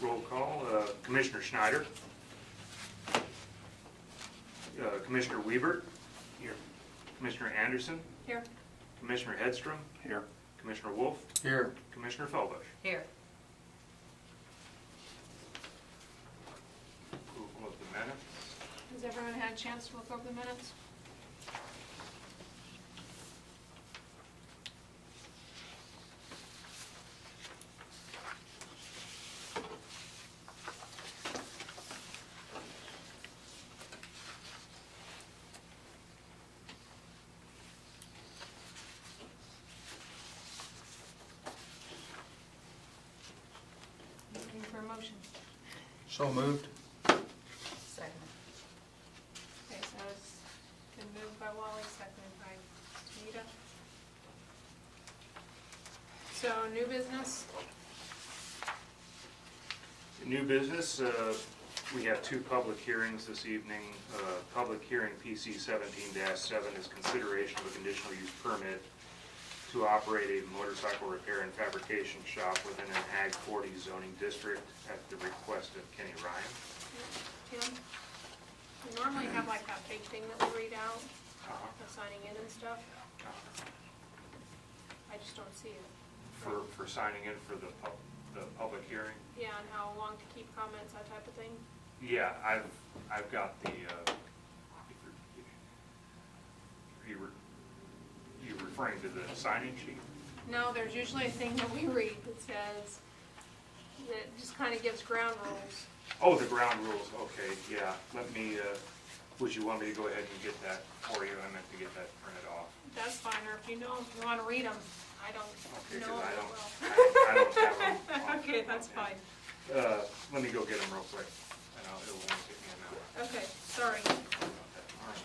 Roll call, Commissioner Schneider. Commissioner Weber. Here. Commissioner Anderson. Here. Commissioner Hedstrom. Here. Commissioner Wolf. Here. Commissioner Feldbush. Here. Approval of the minutes. Has everyone had a chance to look over the minutes? Looking for a motion. So moved. Second. Okay, so it's been moved by Wally, seconded by Anita. So, new business? New business, we have two public hearings this evening. Public hearing PC 17-7 is consideration of a conditional use permit to operate a motorcycle repair and fabrication shop within an Ag 40 zoning district at the request of Kenny Ryan. Tim? We normally have like that big thing that we read out, the signing in and stuff. I just don't see it. For signing in for the public hearing? Yeah, and how long to keep comments, that type of thing. Yeah, I've got the, you referring to the signing sheet? No, there's usually a thing that we read that says, that just kind of gives ground rules. Oh, the ground rules, okay, yeah. Let me, would you want me to go ahead and get that for you? I meant to get that printed off. That's fine, or if you know, if you want to read them, I don't Okay, know. 'cause I don't, well. I don't have them. Okay, that's fine. Let me go get them real quick, and it'll only take me a minute. Okay, sorry. All right.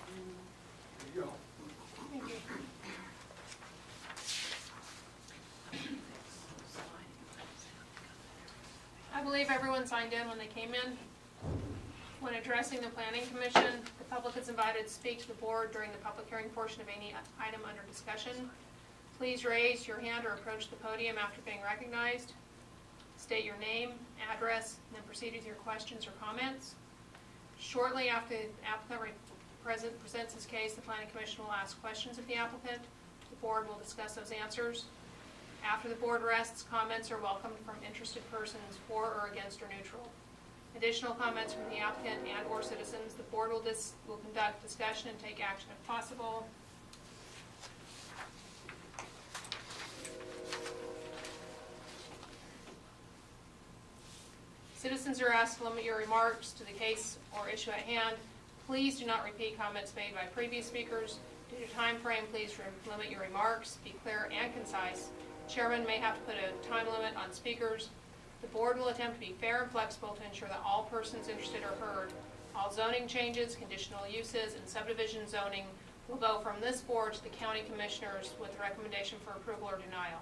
There you go. Thank you. I believe everyone signed in when they came in. When addressing the Planning Commission, the public is invited to speak to the board during the public hearing portion of any item under discussion. Please raise your hand or approach the podium after being recognized. State your name, address, and then proceed with your questions or comments. Shortly after the applicant presents his case, the Planning Commission will ask questions of the applicant. The board will discuss those answers. After the board rests, comments are welcomed from interested persons for or against or neutral. Additional comments from the applicant and/or citizens, the board will conduct discussion and take action if possible. Citizens are asked to limit your remarks to the case or issue at hand. Please do not repeat comments made by previous speakers. Due to time frame, please limit your remarks. Be clear and concise. Chairman may have to put a time limit on speakers. The board will attempt to be fair and flexible to ensure that all persons interested are heard. All zoning changes, conditional uses, and subdivision zoning will go from this board to the county commissioners with recommendation for approval or denial.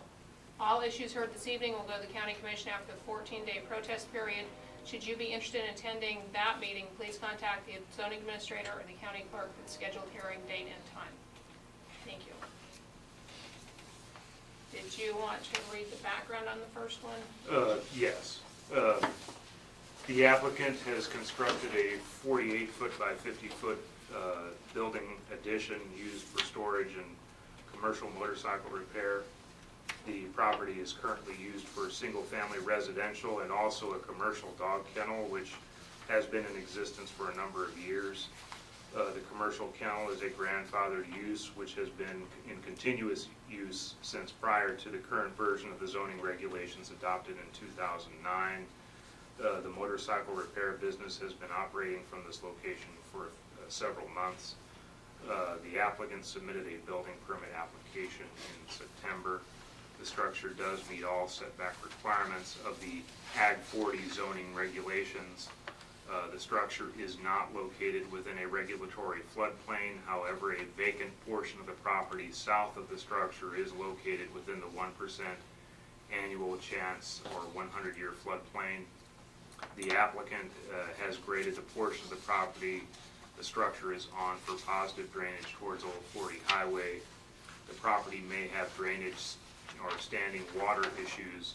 All issues heard this evening will go to the county commission after the 14-day protest period. Should you be interested in attending that meeting, please contact the zoning administrator or the county clerk for the scheduled hearing date and time. Thank you. Did you want to read the background on the first one? Yes. The applicant has constructed a 48-foot by 50-foot building addition used for storage and commercial motorcycle repair. The property is currently used for single-family residential and also a commercial dog kennel, which has been in existence for a number of years. The commercial kennel is a grandfathered use, which has been in continuous use since prior to the current version of the zoning regulations adopted in 2009. The motorcycle repair business has been operating from this location for several months. The applicant submitted a building permit application in September. The structure does meet all setback requirements of the Ag 40 zoning regulations. The structure is not located within a regulatory floodplain. However, a vacant portion of the property south of the structure is located within the 1% annual chance or 100-year floodplain. The applicant has graded the portion of the property the structure is on for positive drainage towards Old 40 Highway. The property may have drainage or standing water issues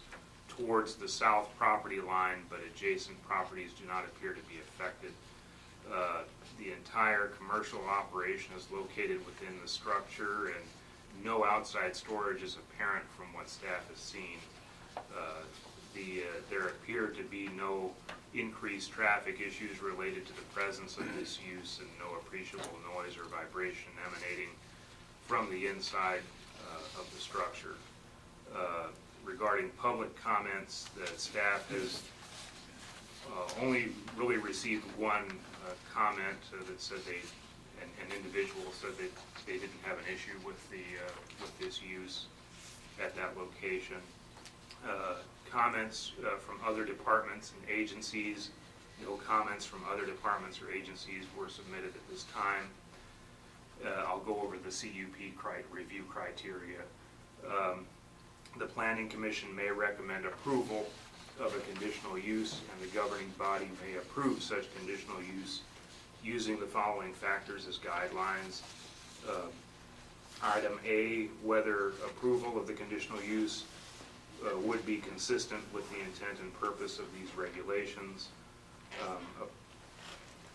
towards the south property line, but adjacent properties do not appear to be affected. The entire commercial operation is located within the structure, and no outside storage is apparent from what staff has seen. There appear to be no increased traffic issues related to the presence of this use, and no appreciable noise or vibration emanating from the inside of the structure. Regarding public comments, the staff has only really received one comment that said an individual said that they didn't have an issue with this use at that location. Comments from other departments and agencies, no comments from other departments or agencies were submitted at this time. I'll go over the CUP review criteria. The Planning Commission may recommend approval of a conditional use, and the governing body may approve such conditional use using the following factors as guidelines. Item A, whether approval of the conditional use would be consistent with the intent and purpose of these regulations.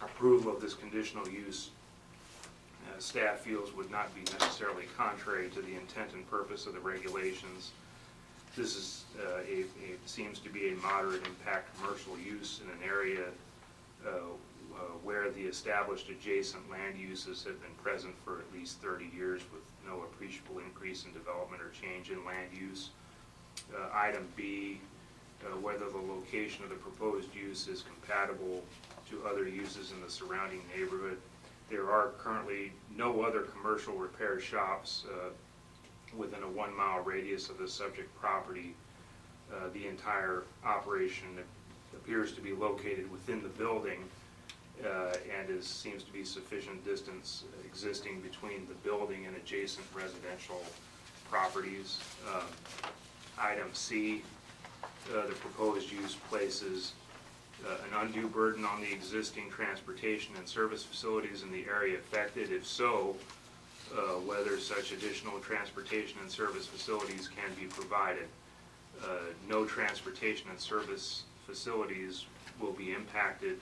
Approval of this conditional use, staff feels, would not be necessarily contrary to the intent and purpose of the regulations. This is seems to be a moderate impact commercial use in an area where the established adjacent land uses have been present for at least 30 years with no appreciable increase in development or change in land use. Item B, whether the location of the proposed use is compatible to other uses in the surrounding neighborhood. There are currently no other commercial repair shops within a 1-mile radius of the subject property. The entire operation appears to be located within the building and seems to be sufficient distance existing between the building and adjacent residential properties. Item C, the proposed use places an undue burden on the existing transportation and service facilities in the area affected. If so, whether such additional transportation and service facilities can be provided. No transportation and service facilities will be impacted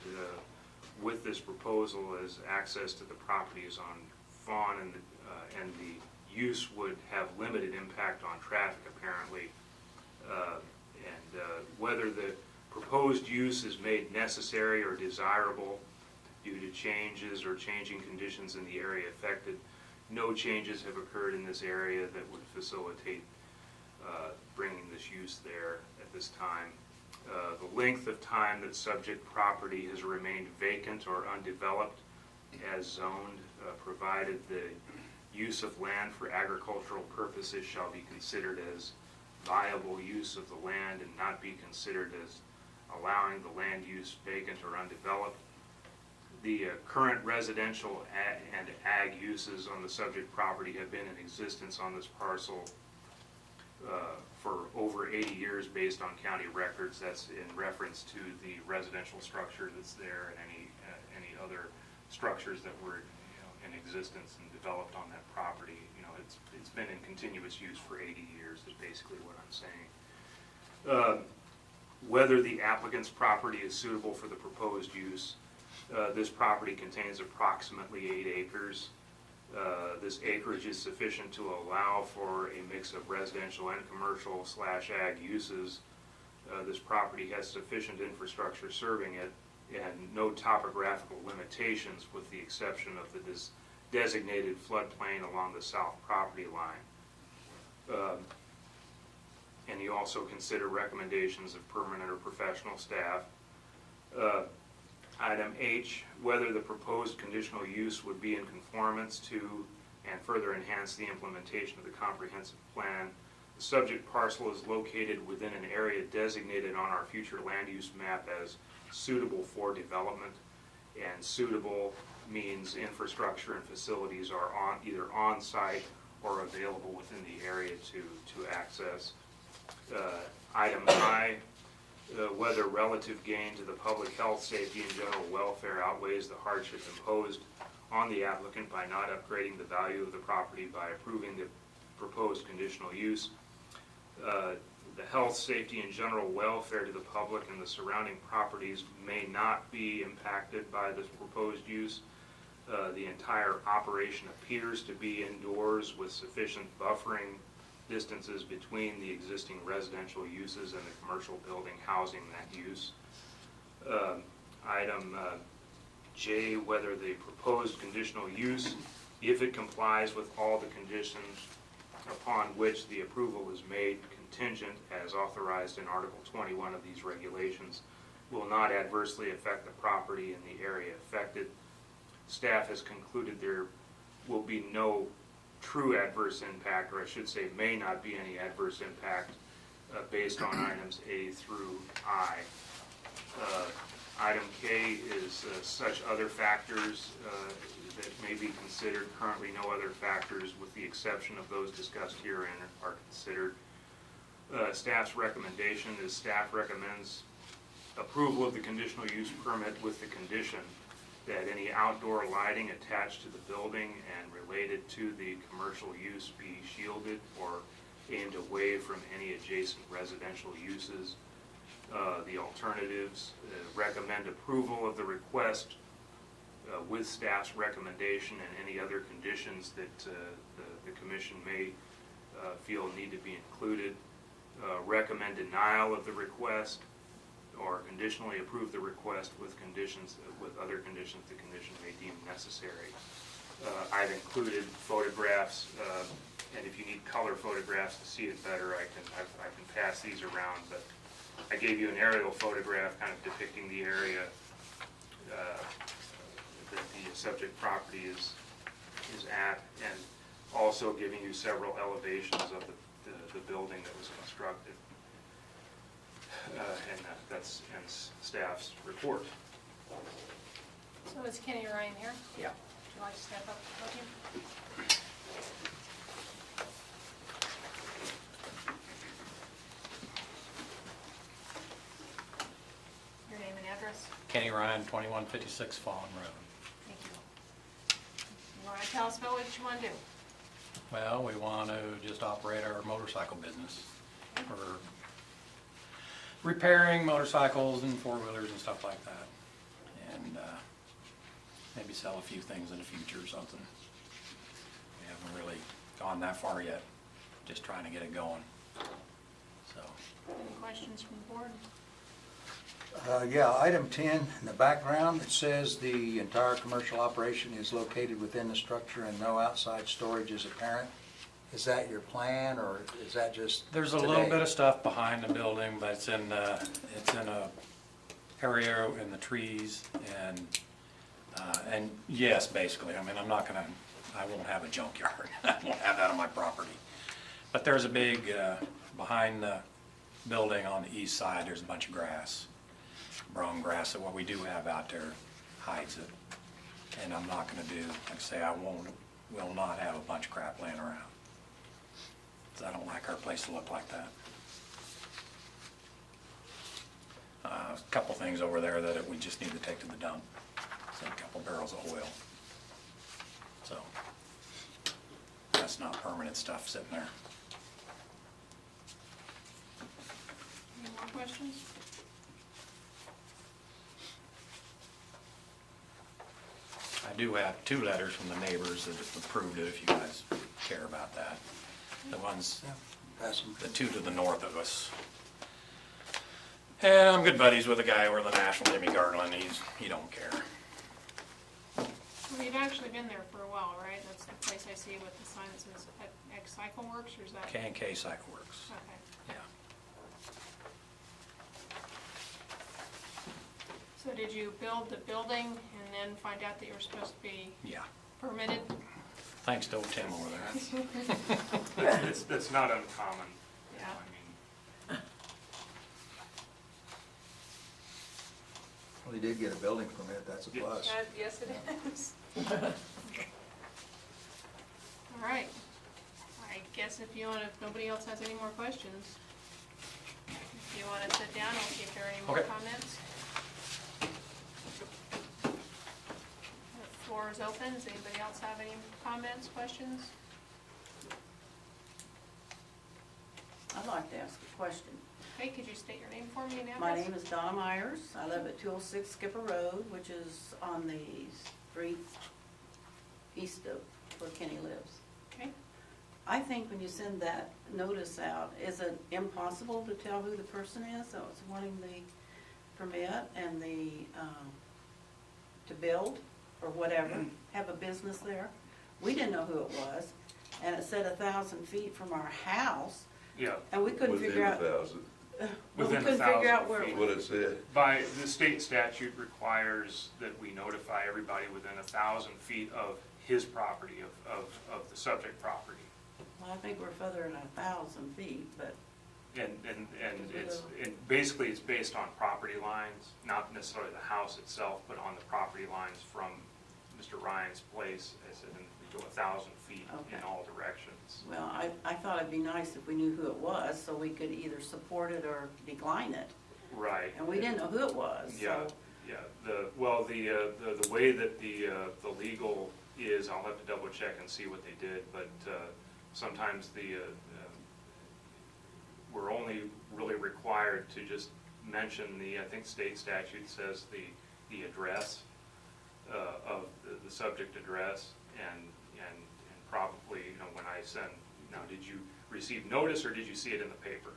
with this proposal, as access to the property is on Fawn, and the use would have limited impact on traffic apparently. Whether the proposed use is made necessary or desirable due to changes or changing conditions in the area affected. No changes have occurred in this area that would facilitate bringing this use there at this time. The length of time that subject property has remained vacant or undeveloped as zoned, provided the use of land for agricultural purposes shall be considered as viable use of the land and not be considered as allowing the land use vacant or undeveloped. The current residential and ag uses on the subject property have been in existence on this parcel for over 80 years based on county records. That's in reference to the residential structure that's there and any other structures that were in existence and developed on that property. It's been in continuous use for 80 years is basically what I'm saying. Whether the applicant's property is suitable for the proposed use. This property contains approximately 8 acres. This acreage is sufficient to allow for a mix of residential and commercial / ag uses. This property has sufficient infrastructure serving it and no topographical limitations with the exception of the designated floodplain along the south property line. And you also consider recommendations of permanent or professional staff. Item H, whether the proposed conditional use would be in conformance to and further enhance the implementation of the comprehensive plan. The subject parcel is located within an area designated on our future land use map as suitable for development, and suitable means infrastructure and facilities are either on site or available within the area to access. Item I, whether relative gain to the public health, safety, and general welfare outweighs the hardship imposed on the applicant by not upgrading the value of the property by approving the proposed conditional use. The health, safety, and general welfare to the public and the surrounding properties may not be impacted by this proposed use. The entire operation appears to be indoors with sufficient buffering distances between the existing residential uses and the commercial building housing that use. Item J, whether the proposed conditional use, if it complies with all the conditions upon which the approval is made contingent as authorized in Article 21 of these regulations, will not adversely affect the property in the area affected. Staff has concluded there will be no true adverse impact, or I should say may not be any adverse impact based on items A through I. Item K is such other factors that may be considered. Currently no other factors with the exception of those discussed herein are considered. Staff's recommendation is staff recommends approval of the conditional use permit with the condition that any outdoor lighting attached to the building and related to the commercial use be shielded or aimed away from any adjacent residential uses. The alternatives recommend approval of the request with staff's recommendation and any other conditions that the commission may feel need to be included. Recommend denial of the request or conditionally approve the request with other conditions the commission may deem necessary. I've included photographs, and if you need color photographs to see it better, I can pass these around. But I gave you an aerial photograph kind of depicting the area that the subject property is at, and also giving you several elevations of the building that was constructed. And that's staff's report. So is Kenny Ryan here? Yeah. Would you like to step up to the podium? Your name and address? Kenny Ryan, 2156 Fallen Road. Thank you. You want to tell us about what you want to do? Well, we want to just operate our motorcycle business. We're repairing motorcycles and four-wheelers and stuff like that. And maybe sell a few things in the future or something. We haven't really gone that far yet, just trying to get it going. So Any questions from the board? Yeah, item 10, in the background, it says the entire commercial operation is located within the structure and no outside storage is apparent. Is that your plan, or is that just There's a little today? bit of stuff behind the building, but it's in a area in the trees, and yes, basically, I mean, I won't have a junkyard. I won't have that on my property. But there's a big, behind the building on the east side, there's a bunch of grass, brome grass, that what we do have out there hides it. And I'm not gonna do, like I say, will not have a bunch of crap laying around. 'Cause I don't like our place to look like that. A couple things over there that we just need to take to the dump. So a couple barrels of oil. So, that's not permanent stuff sitting there. Any more questions? I do have 2 letters from the neighbors that have approved it, if you guys care about that. The ones, Yeah, pass them. the 2 to the north of us. And I'm good buddies with a guy over the National, Jimmy Garland, he don't care. Well, you've actually been there for a while, right? That's the place I see with the sign that says X Cycle Works, or is that? K&K Cycle Works, Okay. yeah. So did you build the building and then find out that you were supposed to be Yeah, permitted? thanks to old Tim over there. That's not uncommon. Yeah. I mean, Well, he did get a building permit, that's a plus. Yes, it is. All right. I guess if nobody else has any more questions, if you want to sit down, I'll see if there are any more Okay. comments. The floor is open. Does anybody else have any comments, questions? I'd like to ask a question. Okay, could you state your name for me and address? My name is Donna Myers. I live at 206 Skipper Road, which is on the street east of where Kenny lives. Okay. I think when you send that notice out, is it impossible to tell who the person is that was wanting the permit and to build or whatever, have a business there? We didn't know who it was, and it said 1,000 feet from our house, Yeah, and we couldn't figure out. Within 1,000, Well, we Within couldn't figure 1,000 out where it feet. was. what it said. by, the state statute requires that we notify everybody within 1,000 feet of his property, of the subject property. Well, I think we're further than 1,000 feet, but And basically it's based on property lines, not necessarily the house itself, but on the property lines from Mr. Ryan's place, as in, we go 1,000 feet in Okay. all directions. well, I thought it'd be nice if we knew who it was, so we could either support it or decline it. Right. And we didn't know who it was, Yeah, so. yeah, the way that the legal is, I'll have to double check and see what they did, but sometimes we're only really required to just mention I think state statute says the address of the subject address, and probably, when I send, now, did you receive notice or did you see it in the paper?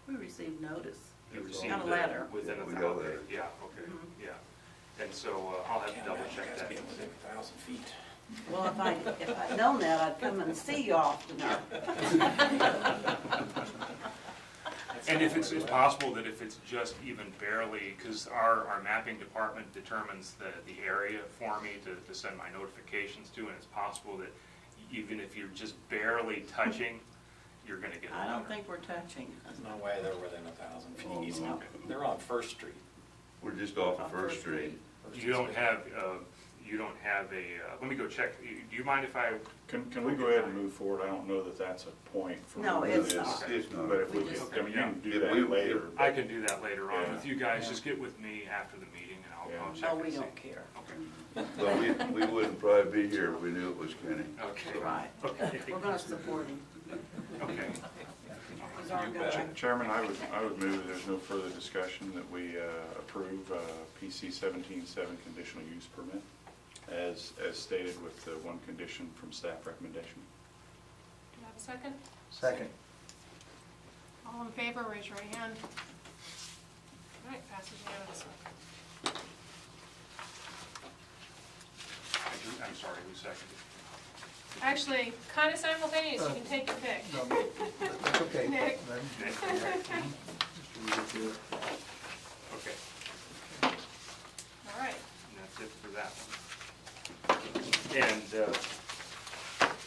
We received notice. You That's received all. Got a it letter. within We 1,000, got a letter. yeah, okay, Mhm. yeah. And so I'll have to Can't double imagine check you guys that. being within 1,000 feet. Well, if I'd known that, I'd come and see you often enough. And if it's possible that if it's just even barely, because our mapping department determines the area for me to send my notifications to, and it's possible that even if you're just barely touching, you're gonna get a I letter. don't think we're touching. There's no way they're within 1,000 Oh, feet. no. They're on First Street. We're just off of First Street. You don't have let me go check, do you mind if I, Can we go ahead and move forward? I don't know that that's a point for. No, who it's it is. not. It's not. But if we We could, just- I mean, you can do If that we- later. I can do that later on Yeah. with you guys, Yeah. just get with me after the meeting and I'll Yeah. check No, and we see. don't care. Okay, Well, we wouldn't probably be here if we knew it was Kenny. okay. Right. Okay. We're gonna support him. Okay. He's our guy. Chairman, I would move that there's no further discussion, that we approve PC 17-7 conditional use permit as stated with the one condition from staff recommendation. Do you have a second? Second. All All in favor, raise your right hand. All right, passes unanimously. I'm sorry, who seconded? Actually, kind of simultaneous, you can take your pick. No, that's okay. Nick. Nick? Okay, All right. and that's it for that one. And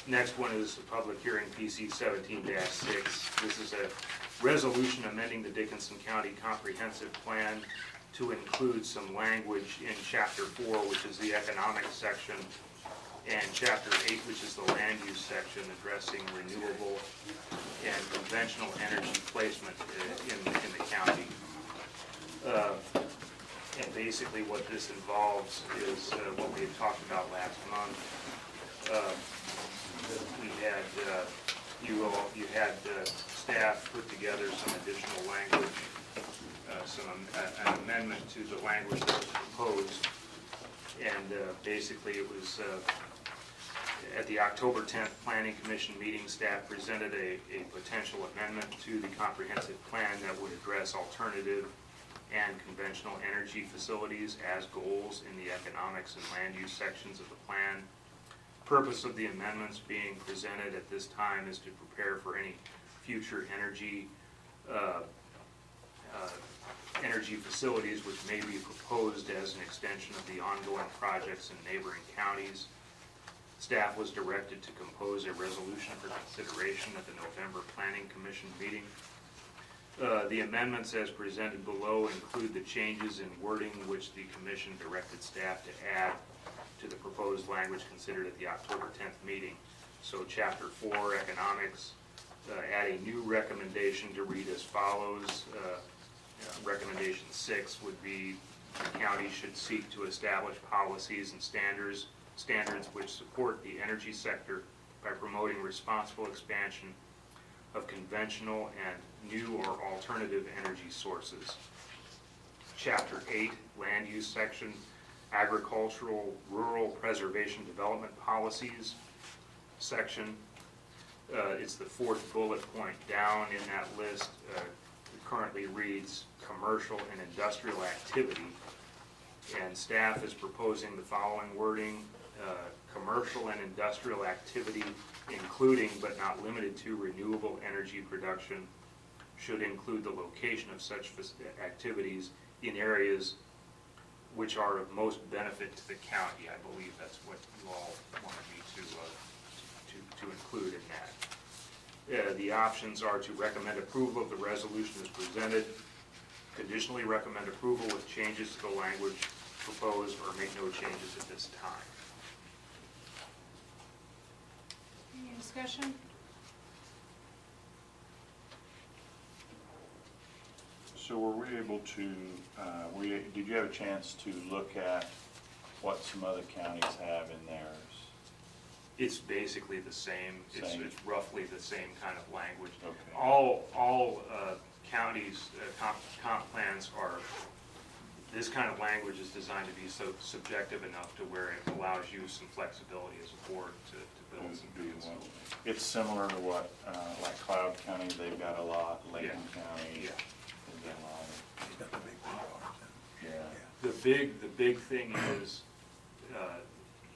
next one is the public hearing, PC 17-6. This is a resolution amending the Dickinson County Comprehensive Plan to include some language in Chapter 4, which is the economic section, and Chapter 8, which is the land use section, addressing renewable and conventional energy placement in the county. And basically what this involves is what we had talked about last month. We had, you had staff put together some additional language, an amendment to the language that was proposed. And basically it was, at the October 10th Planning Commission meeting, staff presented a potential amendment to the comprehensive plan that would address alternative and conventional energy facilities as goals in the economics and land use sections of the plan. Purpose of the amendments being presented at this time is to prepare for any future energy facilities which may be proposed as an extension of the ongoing projects in neighboring counties. Staff was directed to compose a resolution for consideration at the November Planning Commission meeting. The amendments as presented below include the changes in wording which the commission directed staff to add to the proposed language considered at the October 10th meeting. So Chapter 4, Economics, add a new recommendation to read as follows. Recommendation 6 would be the county should seek to establish policies and standards which support the energy sector by promoting responsible expansion of conventional and new or alternative energy sources. Chapter 8, Land Use section, Agricultural Rural Preservation Development Policies section. It's the fourth bullet point down in that list. It currently reads commercial and industrial activity, and staff is proposing the following wording: commercial and industrial activity, including but not limited to renewable energy production, should include the location of such activities in areas which are of most benefit to the county. I believe that's what you all wanted me to include in that. The options are to recommend approval of the resolution as presented, conditionally recommend approval with changes to the language proposed, or make no changes at this time. Any discussion? So were we able to, did you have a chance to look at what some other counties have in theirs? It's basically the same. Same. It's roughly the same kind of language. Okay. All counties' comp plans are, this kind of language is designed to be so subjective enough to where it allows you some flexibility as a board to build some things. It's similar to what, like Cloud County, they've got a lot, Layton Yeah. County, Yeah. they've got a lot. It's got the big bars in it. Yeah. The big thing is,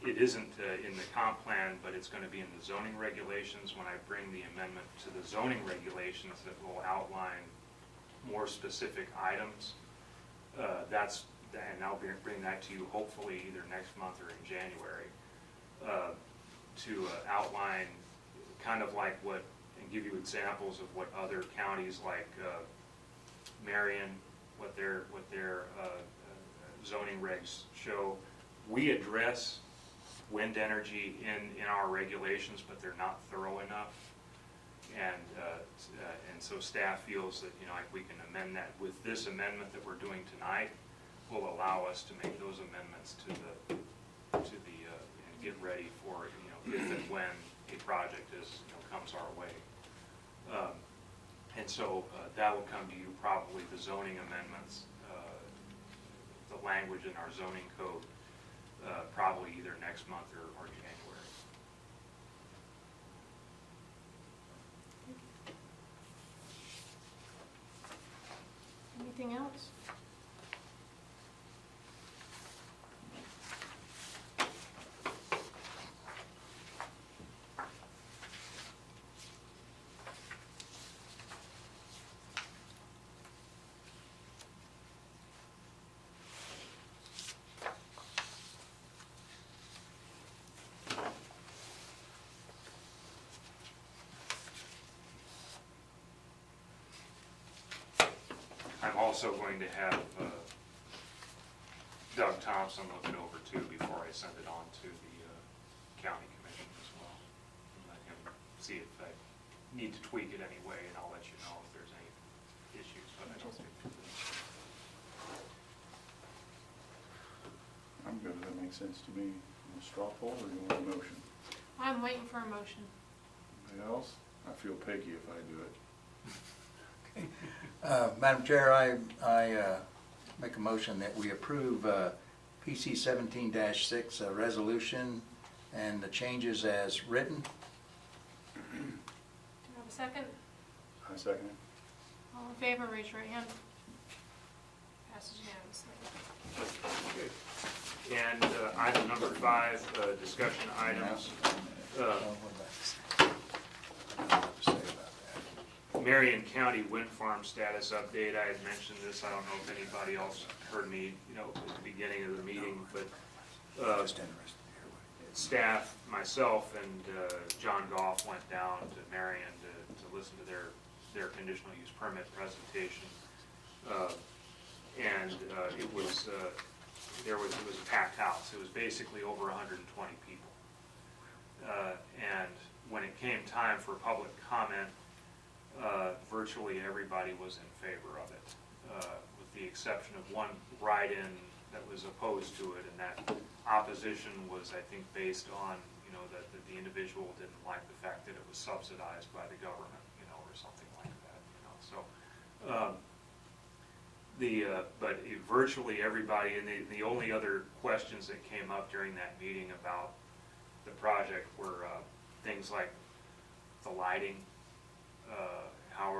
it isn't in the comp plan, but it's going to be in the zoning regulations when I bring the amendment to the zoning regulations that will outline more specific items. And I'll bring that to you hopefully either next month or in January, to outline kind of like what, and give you examples of what other counties like Marion, what their zoning regs show. We address wind energy in our regulations, but they're not thorough enough. And so staff feels that, like we can amend that with this amendment that we're doing tonight, will allow us to make those amendments to the and get ready for, if and when a project comes our way. And so that will come to you, probably the zoning amendments, the language in our zoning code, probably either next month or January. else? I'm also going to have Doug Thompson look it over too before I send it on to the county commission as well. And let him see if I need to tweak it anyway, and I'll let you know if there's any issues, but I don't think. I'm good, that makes sense to me. You want a straw poll or you want a motion? I'm waiting for a motion. Anybody else? I feel piggy if I do it. Madam Chair, I make a motion that we approve PC 17-6 resolution and the changes as written. Do you have a second? I second it. All in favor, raise your right hand. Passes unanimously. And item number 5, discussion items. Marion County Wind Farm status update. I had mentioned this. I don't know if anybody else heard me, at the beginning of the meeting, but staff, myself, and John Goff went down to Marion to listen to their conditional use permit presentation. It was a packed house. It was basically over 120 people. And when it came time for public comment, virtually everybody was in favor of it, with the exception of one write-in that was opposed to it, and that opposition was, I think, based on, that the individual didn't like the fact that it was subsidized by the government, or something like that, so. But virtually everybody, and the only other questions that came up during that meeting about the project were things like the lighting, how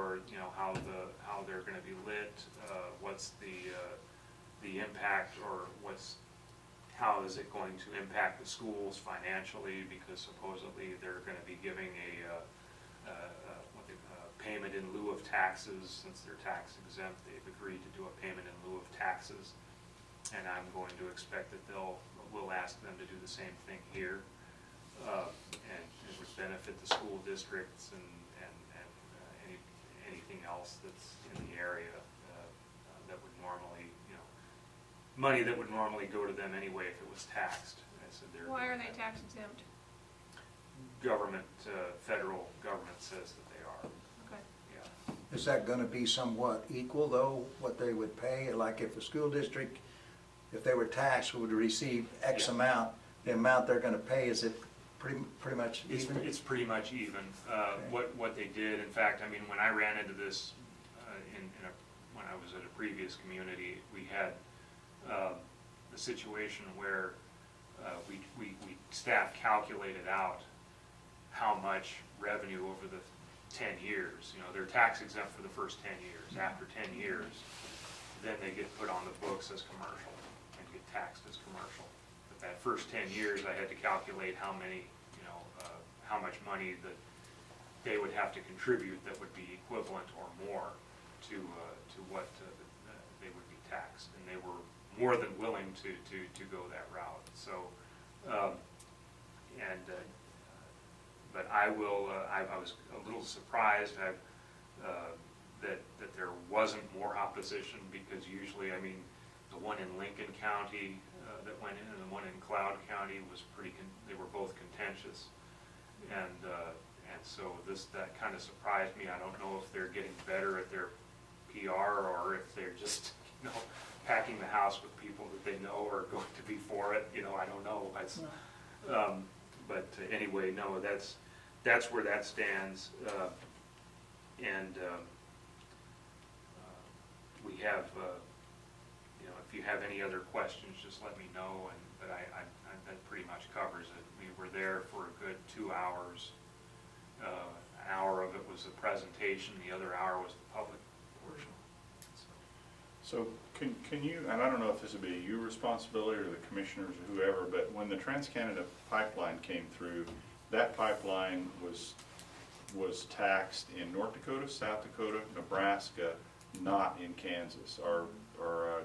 they're going to be lit, what's the impact, or how is it going to impact the schools financially, because supposedly they're going to be giving a payment in lieu of taxes. Since they're tax exempt, they've agreed to do a payment in lieu of taxes, and I'm going to expect that we'll ask them to do the same thing here, and it would benefit the school districts and anything else that's in the area that would normally, money that would normally go to them anyway if it was taxed. I said Why are they tax exempt? Government, federal government says that they are. Okay. Yeah. Is that gonna be somewhat equal, though, what they would pay? Like if the school district, if they were taxed, would receive X Yeah. amount, the amount they're gonna pay, is it pretty much even? It's pretty much even. What they did, in fact, I mean, when I ran into this when I was at a previous community, we had the situation where staff calculated out how much revenue over the 10 years. They're tax exempt for the first 10 years. After 10 years, then they get put on the books as commercial and get taxed as commercial. But that first 10 years, I had to calculate how much money that they would have to contribute that would be equivalent or more to what they would be taxed, and they were more than willing to go that route. So, but I was a little surprised that there wasn't more opposition, because usually, I mean, the one in Lincoln County that went in and the one in Cloud County was they were both contentious. And so that kind of surprised me. I don't know if they're getting better at their PR, or if they're just, packing the house with people that they know are going to be for it. I don't know. But anyway, no, that's where that stands. We have, if you have any other questions, just let me know. But that pretty much covers it. We were there for a good 2 hours. An hour of it was the presentation, the other hour was the public portion. So can you, and I don't know if this would be your responsibility or the commissioners or whoever, but when the Trans-Canada pipeline came through, that pipeline was taxed in North Dakota, South Dakota, Nebraska, not in Kansas. Our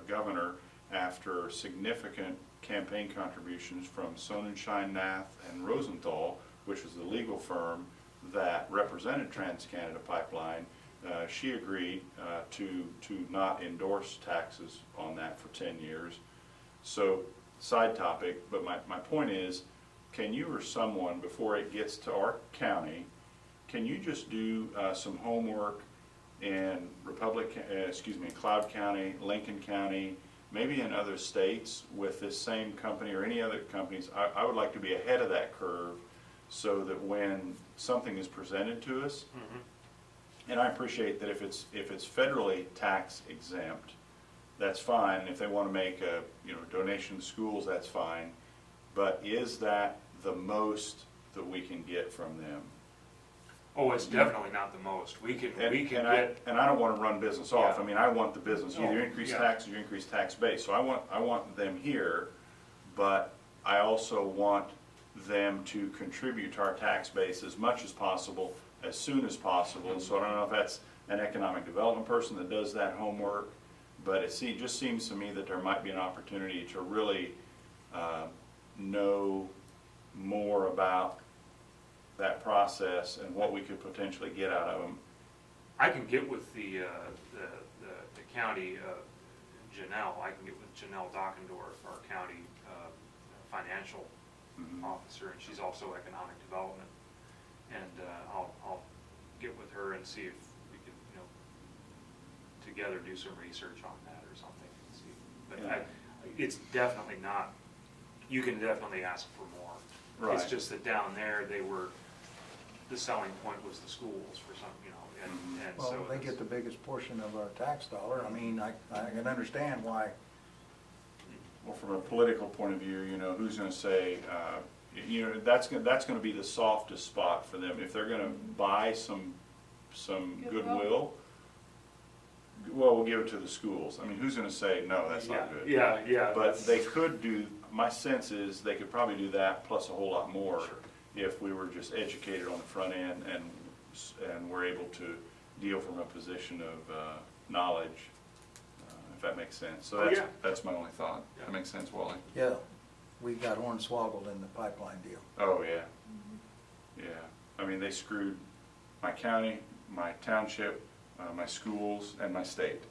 governor, after significant campaign contributions from Sonnenschein, Nath, and Rosenthal, which was the legal firm that represented Trans-Canada Pipeline, she agreed to not endorse taxes on that for 10 years. So, side topic, but my point is, can you or someone, before it gets to our county, can you just do some homework in Cloud County, Lincoln County, maybe in other states with this same company or any other companies? I would like to be ahead of that curve so that when something is presented to us, and I appreciate that if it's federally tax exempt, that's fine. And if they want to make a donation to schools, that's fine. But is that the most that we can get from them? Oh, it's definitely not the most. We can And get, I don't want to run business off. Yeah. I mean, I want the business, Oh, either increase yeah. taxes or increase tax base. So I want them here, but I also want them to contribute to our tax base as much as possible, as soon as possible. And so I don't know if that's an economic development person that does that homework, but it just seems to me that there might be an opportunity to really know more about that process and what we could potentially get out of them. I can get with the county, Janelle, I can get with Janelle Dockendorf, our county financial officer, and she's also economic development. And I'll get with her and see if we could, together do some research on that or something and see. But Yeah. it's definitely not, you can definitely ask for more. Right. It's just that down there, the selling point was the schools for some, and so. Well, they get the biggest portion of our tax dollar. I mean, I can understand why. Well, from a political point of view, who's going to say, that's going to be the softest spot for them. If they're going to buy some goodwill, well, we'll give it to the schools. I mean, who's going to say, no, that's not good? Yeah. But they could do, my sense is they could probably do that plus a whole lot more Sure. if we were just educated on the front end and we're able to deal from a position of knowledge, if that makes sense. So Oh, yeah. that's my only thought. Yeah. That makes sense, Wally? Yeah, we got hornswoggled in the pipeline deal. Oh, yeah. Yeah. I mean, they screwed my county, my township, my schools, and my state.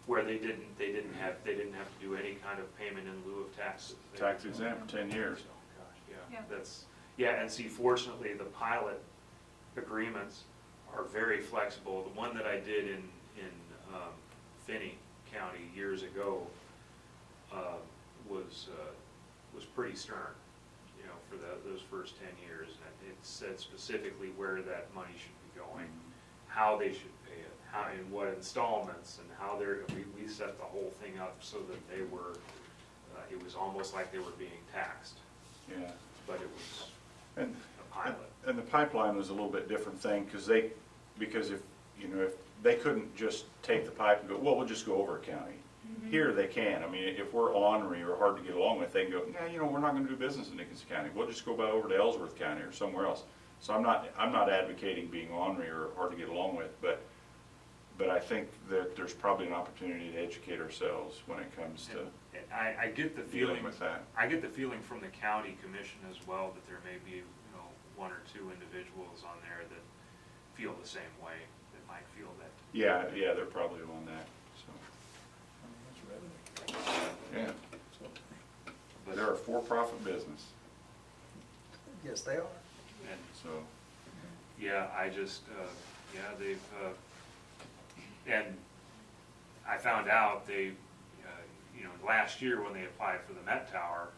Where they didn't have to do any kind of payment in lieu of taxes. Tax exempt, 10 years. Oh, gosh, Yeah. and see, fortunately, the pilot agreements are very flexible. The one that I did in Finney County years ago was pretty stern, for those first 10 years. And it said specifically where that money should be going, how they should pay it, how, in what installments, and how we set the whole thing up so that they were, it was almost like they were being taxed, Yeah. but it was And a pilot. And the pipeline was a little bit different thing, because if they couldn't just take the pipe and go, well, we'll just go over a county. Here they can. I mean, if we're ornery or hard to get along with, they can go, yeah, we're not gonna do business in Dickinson County. We'll just go over to Ellsworth County or somewhere else. So I'm not advocating being ornery or hard to get along with, but I think that there's probably an opportunity to educate ourselves when it comes to And I get the dealing feeling, with that. I get the feeling from the county commission as well that there may be, one or two individuals on there that feel the same way, that might feel that. Yeah, they're probably on that, so, yeah. But, They're a for-profit business, Yes, they are. and, so. yeah, I just, they've, and I found out they, last year when they applied for the Met Tower,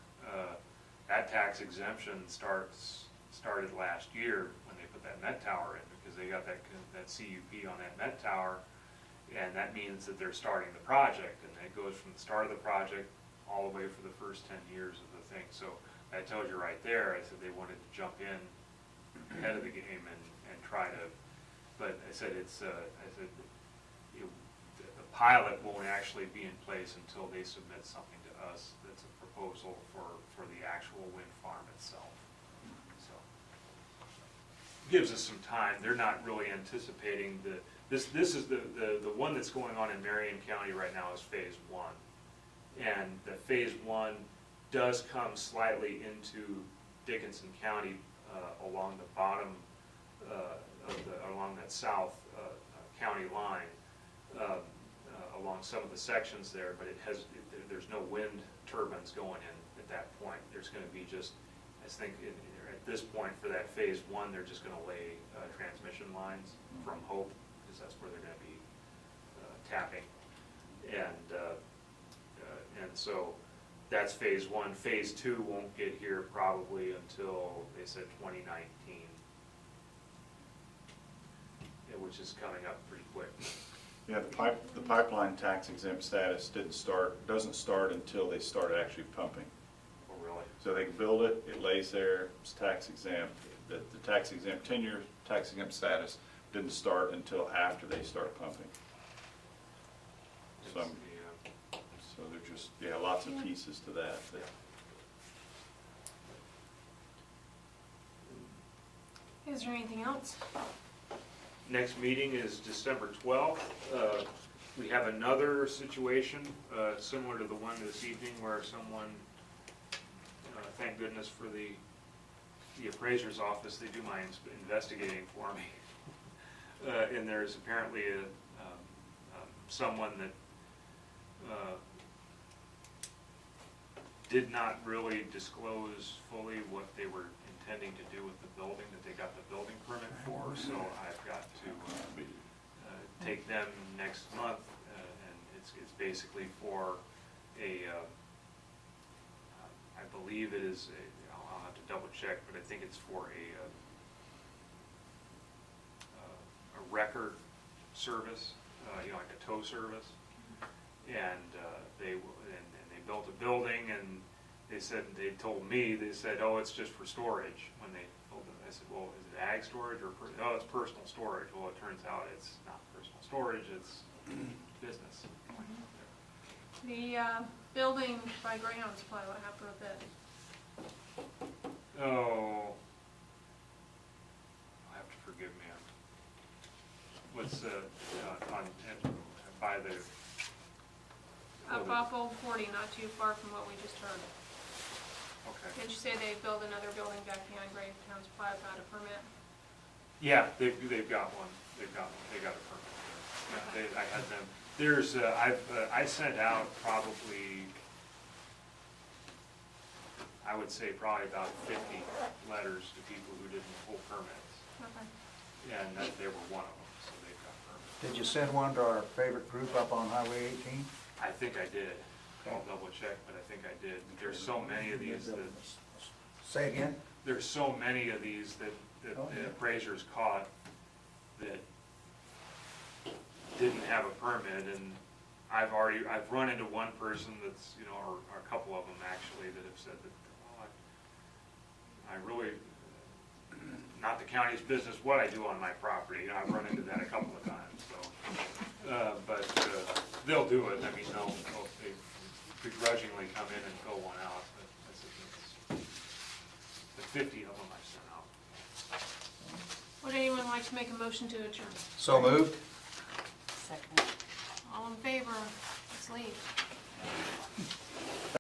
that tax exemption started last year when they put that Met Tower in, because they got that CUP on that Met Tower, and that means that they're starting the project, and it goes from the start of the project all the way for the first 10 years of the thing. So that tells you right there, I said they wanted to jump in ahead of the game and try to, but I said the pilot won't actually be in place until they submit something to us that's a proposal for the actual wind farm itself. So, gives us some time. They're not really anticipating this is the one that's going on in Marion County right now is phase one. And the phase one does come slightly into Dickinson County along the bottom along that south county line, along some of the sections there, but there's no wind turbines going in at that point. There's going to be just, I think at this point for that phase one, they're just going to lay transmission lines from Hope, because that's where they're going to be tapping. And so that's phase one. Phase two won't get here probably until, they said, 2019, which is coming up pretty quick. Yeah, the pipeline tax exempt status doesn't start until they start actually pumping. Oh, really? So they can build it, it lays there, it's tax exempt. The tax exempt, 10-year tax exempt status didn't start until after they start pumping. So, It's so they're just, lots of pieces to that. Is there anything else? Next meeting is December 12th. We have another situation similar to the one this evening where someone, thank goodness for the appraiser's office, they do my investigating for me. And there's apparently someone that did not really disclose fully what they were intending to do with the building that they got the building permit for, so I've got to take them next month, and it's basically for I believe it is I'll have to double check, but I think it's for a record service, like a tow service, and they built a building, and they told me, oh, it's just for storage. When they told them, I said, well, is it ag storage or, oh, it's personal storage. Well, it turns out it's not personal storage, it's business. The building by Greyhound Supply, what happened with it? Oh, you'll have to forgive me. What's by the, Up off Old 40, not too far from what we just heard. okay. Didn't you say they built another building back behind Greyhound Supply without a permit? Yeah, they've got one. They got a permit. Yeah, I had them. There's I sent out probably, I would say probably about 50 letters to people who didn't pull permits, Okay. and they were one of them, so they've got permits. Did you send one to our favorite group up on Highway 18? I think I did. I'll double check, but I think I did. There's so many of these that Say again? there's so many of these that Oh, the yeah. appraisers caught that didn't have a permit, and I've run into one person that's, or a couple of them actually, that have said that, well, I really, not the county's business what I do on my property. I've run into that a couple of times, so. But they'll do it. I mean, they begrudgingly come in and fill one out, but the 50 of them I sent out. Would anyone like to make a motion to adjourn? So moved? Second. All in favor? Let's leave.